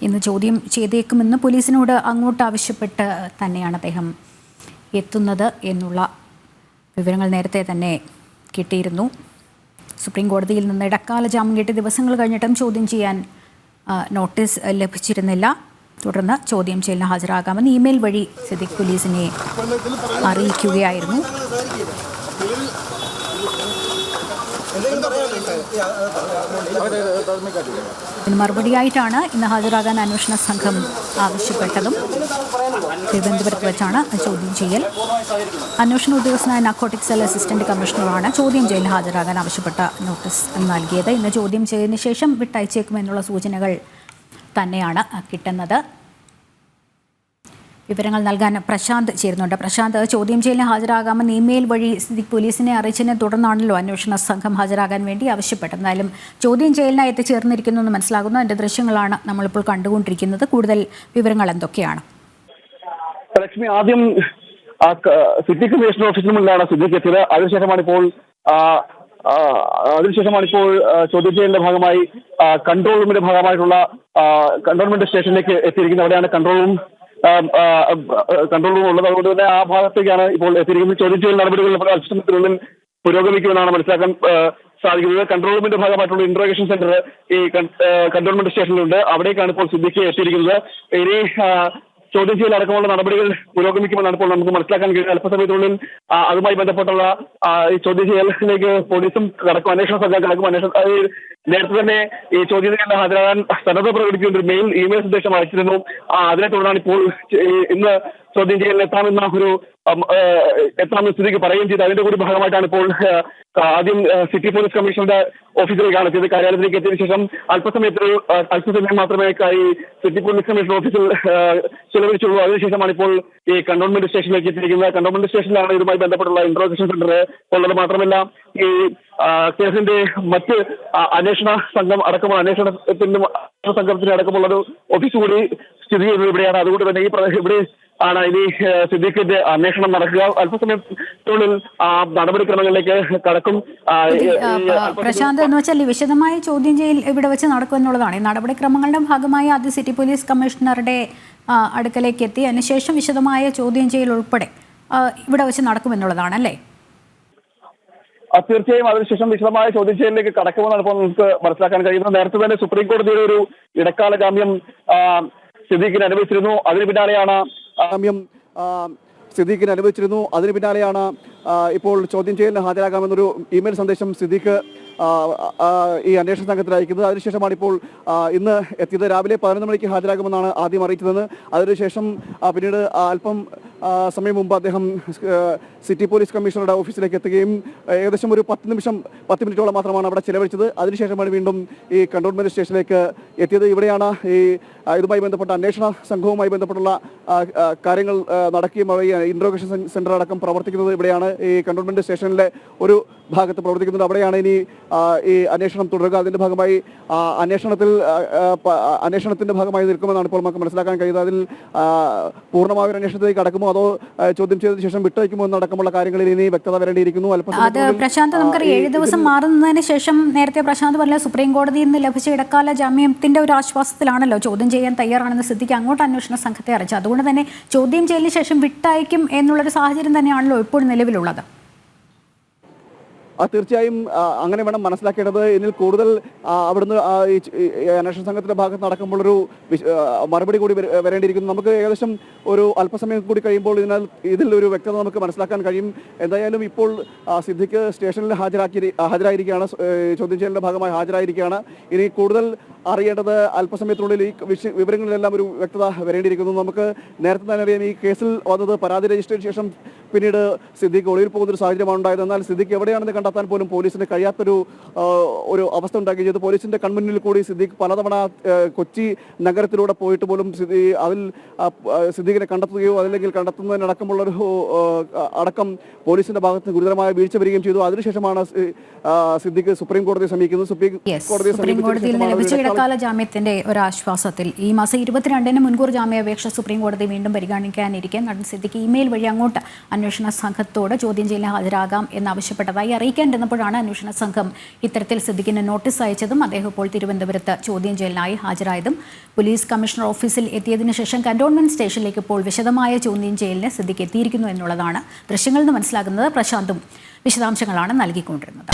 ഇന്ന് ചോദ്യം ചെയ്തേക്കുമെന്ന് പോലീസിനോട് അങ്ങോട്ട് ആവശ്യപ്പെട്ട് തന്നെയാണ് അദ്ദേഹം എത്തുന്നത് എന്നുള്ള വിവരങ്ങൾ നേരത്തെ തന്നെ കിട്ടിയിരുന്നു. സുപ്രീം കോടതിയിൽ നിന്ന് ഇടക്കാല ജാമ്യം കിട്ടിയ ദിവസങ്ങൾ കഴിഞ്ഞിട്ടും ചോദ്യം ചെയ്യാൻ നോട്ടീസ് ലഭിച്ചിരുന്നില്ല. തുടർന്ന് ചോദ്യം ചെയ്യലിന് ഹാജരാകാമെന്ന് ഇമെയിൽ വഴി സിദ്ദിഖ് പോലീസിനെ അറിയിക്കുകയായിരുന്നു. ഇതിന് മറുപടിയായിട്ടാണ് ഇന്ന് ഹാജരാകാൻ അന്വേഷണ സംഘം ആവശ്യപ്പെട്ടതും. തിരുവനന്തപുരത്ത് വെച്ചാണ് ചോദ്യം ചെയ്യൽ. അന്വേഷണ ഉദ്യോഗസ്ഥനായ നാർക്കോട്ടിക് സെൽ അസിസ്റ്റന്റ് കമ്മീഷണറാണ് ചോദ്യം ചെയ്യലിന് ഹാജരാകാൻ ആവശ്യപ്പെട്ട നോട്ടീസ് നൽകിയത്. ഇന്ന് ചോദ്യം ചെയ്യലിന് ശേഷം വിട്ടയച്ചേക്കുമെന്നുള്ള സൂചനകൾ തന്നെയാണ് കിട്ടുന്നത്. വിവരങ്ങൾ നൽകാൻ പ്രശാന്ത് ചേരുന്നുണ്ട്. പ്രശാന്ത്, ചോദ്യം ചെയ്യലിന് ഹാജരാകാമെന്ന് ഇമെയിൽ വഴി സിദ്ദിഖ് പോലീസിനെ അറിയിച്ചതിനെ തുടർന്നാണല്ലോ അന്വേഷണ സംഘം ഹാജരാകാൻ വേണ്ടി ആവശ്യപ്പെട്ടത്. എന്നാലും ചോദ്യം ചെയ്യലിനായി എത്തിച്ചേർന്നിരിക്കുന്നു എന്ന് മനസ്സിലാകുന്നു. അതിന്റെ ദൃശ്യങ്ങളാണ് നമ്മളിപ്പോൾ കണ്ടുകൊണ്ടിരിക്കുന്നത്. കൂടുതൽ വിവരങ്ങൾ എന്തൊക്കെയാണ്? ലക്ഷ്മി, ആദ്യം സിദ്ദിഖ് കമ്മീഷണർ ഓഫീസിന് മുന്നിലാണ് സിദ്ദിഖ് എത്തിയത്. അതിനുശേഷമാണിപ്പോൾ ചോദ്യം ചെയ്യലിന്റെ ഭാഗമായി കൺട്രോൾ റൂമിന്റെ ഭാഗമായിട്ടുള്ള കൺട്രോൾമെന്റ് സ്റ്റേഷനിലേക്ക് എത്തിയിരിക്കുന്നത്. അവിടെയാണ് കൺട്രോൾ റൂം ഉള്ളത്. അതുകൊണ്ട് തന്നെ ആ ഭാഗത്തേക്കാണ് ഇപ്പോൾ എത്തിയിരിക്കുന്നത്. ചോദ്യം ചെയ്യൽ നടപടികൾ അല്പസമയത്തിനുള്ളിൽ പുരോഗമിക്കുമെന്നാണ് മനസ്സിലാക്കാൻ സാധിക്കുന്നത്. കൺട്രോൾ റൂമിന്റെ ഭാഗമായിട്ടുള്ള ഇന്ററോഗേഷൻ സെന്റർ ഈ കൺട്രോൾമെന്റ് സ്റ്റേഷനിലുണ്ട്. അവിടേക്കാണ് ഇപ്പോൾ സിദ്ദിഖ് എത്തിയിരിക്കുന്നത്. ഇനി ചോദ്യം ചെയ്യൽ അടക്കമുള്ള നടപടികൾ പുരോഗമിക്കുമെന്നാണ് ഇപ്പോൾ നമുക്ക് മനസ്സിലാക്കാൻ കഴിയുന്നത്. അല്പസമയത്തിനുള്ളിൽ അതുമായി ബന്ധപ്പെട്ടുള്ള ഈ ചോദ്യം ചെയ്യലിലേക്ക് പോലീസും കടക്കും, അന്വേഷണ സംഘം കടക്കും. നേരത്തെ തന്നെ ഈ ചോദ്യം ചെയ്യലിന് ഹാജരാകാൻ സന്നദ്ധ പ്രകടിപ്പിക്കുന്ന ഒരു ഇമെയിൽ സന്ദേശം അയച്ചിരുന്നു. അതിനെ തുടർന്നാണ് ഇപ്പോൾ ഇന്ന് ചോദ്യം ചെയ്യലിന് എത്താമെന്ന് സ്ഥിതിക്ക് പറയുകയും ചെയ്തു. അതിന്റെ കൂടി ഭാഗമായിട്ടാണ് ഇപ്പോൾ ആദ്യം സിറ്റി പോലീസ് കമ്മീഷണറുടെ ഓഫീസിലേക്കാണ് എത്തിയത്. കാര്യാലയത്തിലേക്ക് എത്തിയതിനു ശേഷം അല്പസമയം മാത്രമേ ഈ സിറ്റി പോലീസ് കമ്മീഷണർ ഓഫീസിൽ ചെലവഴിച്ചുള്ളൂ. അതിനുശേഷമാണ് ഇപ്പോൾ ഈ കൺട്രോൾമെന്റ് സ്റ്റേഷനിലേക്ക് എത്തിയിരിക്കുന്നത്. കൺട്രോൾമെന്റ് സ്റ്റേഷനിലാണ് ഇതുമായി ബന്ധപ്പെട്ടുള്ള ഇന്ററോഗേഷൻ സെന്റർ ഉള്ളത്. മാത്രമല്ല ഈ കേസിന്റെ മറ്റ് അന്വേഷണ സംഘം അടക്കമുള്ള അന്വേഷണ സംഘത്തിന് അടക്കമുള്ള ഒരു ഓഫീസ് കൂടി സ്ഥിതി ചെയ്യുന്നത് ഇവിടെയാണ്. അതുകൊണ്ട് തന്നെ ഇവിടെ ആണ് ഇനി സിദ്ദിഖിന്റെ അന്വേഷണം നടക്കുക. അല്പസമയത്തിനുള്ളിൽ നടപടിക്രമങ്ങളിലേക്ക് കടക്കും. പ്രശാന്ത്, എന്ന് വെച്ചാൽ വിശദമായ ചോദ്യം ചെയ്യൽ ഇവിടെ വെച്ച് നടക്കും എന്നുള്ളതാണ്. ഈ നടപടിക്രമങ്ങളുടെ ഭാഗമായി ആദ്യം സിറ്റി പോലീസ് കമ്മീഷണറുടെ അടുക്കലേക്ക് എത്തി അതിനുശേഷം വിശദമായ ചോദ്യം ചെയ്യൽ ഉൾപ്പെടെ ഇവിടെ വെച്ച് നടക്കുമെന്നുള്ളതാണ് അല്ലേ? തീർച്ചയായും അതിനുശേഷം വിശദമായ ചോദ്യം ചെയ്യലിലേക്ക് കടക്കുമെന്നാണ് ഇപ്പോൾ നമുക്ക് മനസ്സിലാക്കാൻ കഴിയുന്നത്. നേരത്തെ തന്നെ സുപ്രീം കോടതിയുടെ ഒരു ഇടക്കാല ജാമ്യം സിദ്ദിഖിന് അനുവദിച്ചിരുന്നു. അതിന് പിന്നാലെയാണ് ഇപ്പോൾ ചോദ്യം ചെയ്യലിന് ഹാജരാകാമെന്നൊരു ഇമെയിൽ സന്ദേശം സിദ്ദിഖ് ഈ അന്വേഷണ സംഘത്തിൽ അയക്കുന്നത്. അതിനുശേഷമാണ് ഇപ്പോൾ ഇന്ന് എത്തിയത്. രാവിലെ 11 മണിക്ക് ഹാജരാകുമെന്നാണ് ആദ്യം അറിയിച്ചത്. അതിനുശേഷം പിന്നീട് അല്പം സമയം മുമ്പ് അദ്ദേഹം സിറ്റി പോലീസ് കമ്മീഷണറുടെ ഓഫീസിലേക്ക് എത്തുകയും ഏകദേശം ഒരു 10 മിനിറ്റോളം മാത്രമാണ് അവിടെ ചിലവഴിച്ചത്. അതിനുശേഷമാണ് വീണ്ടും ഈ കൺട്രോൾമെന്റ് സ്റ്റേഷനിലേക്ക് എത്തിയത്. ഇവിടെയാണ് ഈ ഇതുമായി ബന്ധപ്പെട്ട അന്വേഷണ സംഘവുമായി ബന്ധപ്പെട്ടുള്ള കാര്യങ്ങൾ നടക്കുകയും ഇന്ററോഗേഷൻ സെന്റർ അടക്കം പ്രവർത്തിക്കുന്നത് ഇവിടെയാണ്. ഈ കൺട്രോൾമെന്റ് സ്റ്റേഷനിലെ ഒരു ഭാഗത്ത് പ്രവർത്തിക്കുന്നുണ്ട്. അവിടെയാണ് ഇനി ഈ അന്വേഷണം തുടരുക. അതിന്റെ ഭാഗമായി അന്വേഷണത്തിന്റെ ഭാഗമായി നിൽക്കുമെന്നാണ് ഇപ്പോൾ നമുക്ക് മനസ്സിലാക്കാൻ കഴിയുന്നത്. അതിൽ പൂർണ്ണമായ ഒരു അന്വേഷണത്തിലേക്ക് കടക്കുമോ അതോ ചോദ്യം ചെയ്തതിനു ശേഷം വിട്ടയക്കുമോ എന്നടക്കമുള്ള കാര്യങ്ങളിൽ ഇനി വ്യക്തത വരേണ്ടിയിരിക്കുന്നു. അത് പ്രശാന്ത്, നമുക്കറിയാം 7 ദിവസം മാറുന്നതിന് ശേഷം നേരത്തെ പ്രശാന്ത് പറഞ്ഞ സുപ്രീം കോടതിയിൽ നിന്ന് ലഭിച്ച ഇടക്കാല ജാമ്യത്തിന്റെ ഒരു ആശ്വാസത്തിലാണല്ലോ ചോദ്യം ചെയ്യാൻ തയ്യാറാണെന്ന് സിദ്ദിഖ് അങ്ങോട്ട് അന്വേഷണ സംഘത്തെ അറിയിച്ചു. അതുകൊണ്ട് തന്നെ ചോദ്യം ചെയ്യലിന് ശേഷം വിട്ടയക്കും എന്നുള്ളൊരു സാഹചര്യം തന്നെയാണല്ലോ ഇപ്പോൾ നിലവിലുള്ളത്. തീർച്ചയായും അങ്ങനെ വേണം മനസ്സിലാക്കേണ്ടത്. ഇതിൽ കൂടുതൽ അവിടുന്ന് ഈ അന്വേഷണ സംഘത്തിന്റെ ഭാഗത്ത് നടക്കുമ്പോഴൊരു മറുപടി കൂടി വരേണ്ടിയിരിക്കുന്നു. നമുക്ക് ഏകദേശം ഒരു അല്പസമയം കൂടി കഴിയുമ്പോൾ ഇതിൽ ഒരു വ്യക്തത നമുക്ക് മനസ്സിലാക്കാൻ കഴിയും. എന്തായാലും ഇപ്പോൾ സിദ്ദിഖ് സ്റ്റേഷനിൽ ഹാജരായിരിക്കുകയാണ്, ചോദ്യം ചെയ്യലിന്റെ ഭാഗമായി ഹാജരായിരിക്കുകയാണ്. ഇനി കൂടുതൽ അറിയേണ്ടത് അല്പസമയത്തിനുള്ളിൽ ഈ വിവരങ്ങളിലെല്ലാം ഒരു വ്യക്തത വരേണ്ടിയിരിക്കുന്നു. നമുക്ക് നേരത്തെ തന്നെ അറിയാം, ഈ കേസിൽ വന്നത് പരാതി രജിസ്റ്ററിന് ശേഷം പിന്നീട് സിദ്ദിഖ് ഒളിവിൽ പോകുന്നൊരു സാഹചര്യമാണ് ഉണ്ടായത്. എന്നാൽ സിദ്ദിഖ് എവിടെയാണെന്ന് കണ്ടെത്താൻ പോലും പോലീസിന് കഴിയാത്തൊരു അവസ്ഥ ഉണ്ടാക്കുകയും ചെയ്തു. പോലീസിന്റെ കൺമുന്നിൽ കൂടി സിദ്ദിഖ് പലതവണ കൊച്ചി നഗരത്തിലൂടെ പോയിട്ട് പോലും അതിൽ സിദ്ദിഖിനെ കണ്ടെത്തുകയോ അതല്ലെങ്കിൽ കണ്ടെത്തുന്നതിനടക്കമുള്ളൊരു അടക്കം പോലീസിന്റെ ഭാഗത്ത് ഗുരുതരമായ വീഴ്ച വരികയും ചെയ്തു. അതിനുശേഷമാണ് സിദ്ദിഖ് സുപ്രീം കോടതിയെ സമീപിക്കുന്നത്. സുപ്രീം കോടതിയിൽ ലഭിച്ച ഇടക്കാല ജാമ്യത്തിന്റെ ഒരു ആശ്വാസത്തിൽ ഈ മാസം 22-ന് മുൻകൂർ ജാമ്യാപേക്ഷ സുപ്രീം കോടതി വീണ്ടും പരിഗണിക്കാനിരിക്കെ നടൻ സിദ്ദിഖ് ഇമെയിൽ വഴി അങ്ങോട്ട് അന്വേഷണ സംഘത്തോട് ചോദ്യം ചെയ്യലിന് ഹാജരാകാം എന്നാവശ്യപ്പെട്ടതായി അറിയിക്കേണ്ടിരുന്നപ്പോഴാണ് അന്വേഷണ സംഘം ഇത്തരത്തിൽ സിദ്ദിഖിന് നോട്ടീസ് അയച്ചതും അദ്ദേഹം ഇപ്പോൾ തിരുവനന്തപുരത്ത് ചോദ്യം ചെയ്യലിനായി ഹാജരായതും. പോലീസ് കമ്മീഷണർ ഓഫീസിൽ എത്തിയതിനു ശേഷം കന്റോൺമെന്റ് സ്റ്റേഷനിലേക്ക് ഇപ്പോൾ വിശദമായ ചോദ്യം ചെയ്യലിന് സിദ്ദിഖ് എത്തിയിരിക്കുന്നു എന്നുള്ളതാണ് ദൃശ്യങ്ങളിൽ നിന്ന് മനസ്സിലാകുന്നത്. പ്രശാന്തും വിശദാംശങ്ങളാണ് നൽകിക്കൊണ്ടിരുന്നത്.